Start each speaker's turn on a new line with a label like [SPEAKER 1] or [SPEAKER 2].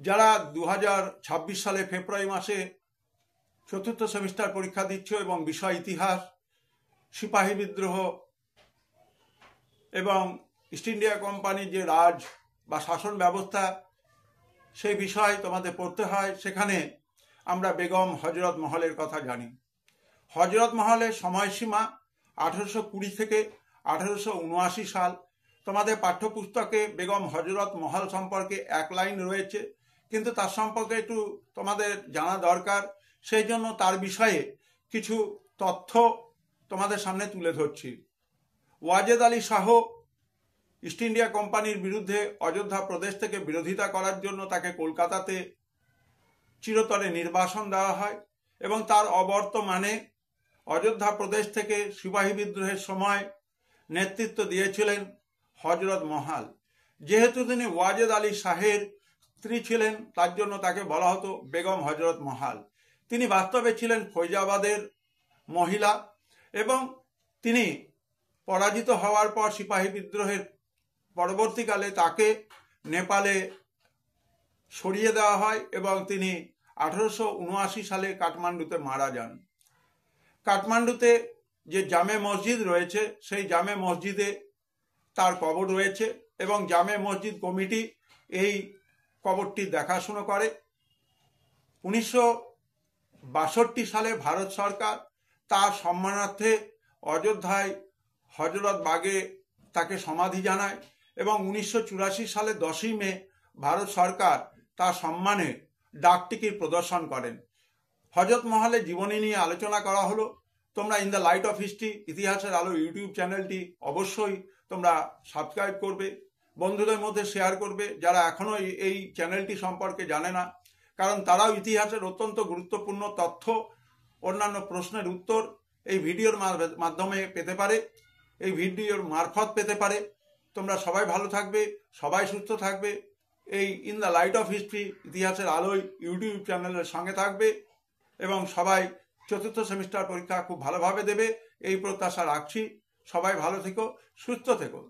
[SPEAKER 1] যারা 2026 সালে ফেব্রুয়ারি মাসে চতুর্থ সেমিস্টার পরীক্ষা দিচ্ছ এবং বিষয় ইতিহাস, সিপাহী বিদ্রোহ এবং ইস্ট ইন্ডিয়া কোম্পানির যে রাজ বা শাসন ব্যবস্থা সেই বিষয় তোমাদের পড়তে হয়। সেখানে আমরা বেগম হজরত মহলের কথা জানি। হজরত মহলের সময়সীমা 1820 থেকে 1879 সাল। তোমাদের পাঠ্যপুস্তকে বেগম হজরত মহল সম্পর্কে এক লাইন রয়েছে, কিন্তু তার সম্পর্কে একটু তোমাদের জানা দরকার। সেই জন্য তার বিষয়ে কিছু তথ্য তোমাদের সামনে তুলে ধরছি। ওয়াজেদ আলী শাহ ইস্ট ইন্ডিয়া কোম্পানির বিরুদ্ধে অযোধ্যা প্রদেশ থেকে বিরোধিতা করার জন্য তাকে কলকাতাতে চিরতরে নির্বাসন দেওয়া হয় এবং তার অবর্তমানে অযোধ্যা প্রদেশ থেকে সিপাহী বিদ্রোহের সময় নেতৃত্ব দিয়েছিলেন হজরত মহাল। যেহেতু তিনি ওয়াজেদ আলী শাহের স্ত্রী ছিলেন, তার জন্য তাকে বলা হতো বেগম হজরত মহাল। তিনি বাস্তবে ছিলেন ফৈজাবাদের মহিলা এবং তিনি পরাজিত হওয়ার পর সিপাহী বিদ্রোহের পরবর্তীকালে তাকে নেপালে সরিয়ে দেওয়া হয় এবং তিনি 1879 সালে কাঠমান্ডুতে মারা যান। কাঠমান্ডুতে যে জামে মসজিদ রয়েছে সেই জামে মসজিদে তার কবর রয়েছে এবং জামে মসজিদ কমিটি এই কবরটি দেখাশুনো করে। 1962 সালে ভারত সরকার তার সম্মানার্থে অযোধ্যায় হজরত বাগে তাকে সমাধি জানায় এবং 1984 সালে 10ই মে ভারত সরকার তার সম্মানে ডাকটিকিট প্রদর্শন করেন। হজরত মহলের জীবনী নিয়ে আলোচনা করা হলো। তোমরা in the light off history ইতিহাসের আলো ইউটিউব চ্যানেলটি অবশ্যই তোমরা সাবস্ক্রাইব করবে, বন্ধুদের মধ্যে শেয়ার করবে যারা এখনো এই চ্যানেলটি সম্পর্কে জানে না, কারণ তারাও ইতিহাসের অত্যন্ত গুরুত্বপূর্ণ তথ্য, অন্যান্য প্রশ্নের উত্তর এই ভিডিওর মাধ্যমে পেতে পারে, এই ভিডিওর মারফত পেতে পারে। তোমরা সবাই ভালো থাকবে, সবাই সুস্থ থাকবে। এই in the light off history ইতিহাসের আলোয় ইউটিউব চ্যানেলের সঙ্গে থাকবে এবং সবাই চতুর্থ সেমিস্টার পরীক্ষা খুব ভালোভাবে দেবে এই প্রত্যাশা রাখছি। সবাই ভালো থেকো, সুস্থ থেকো।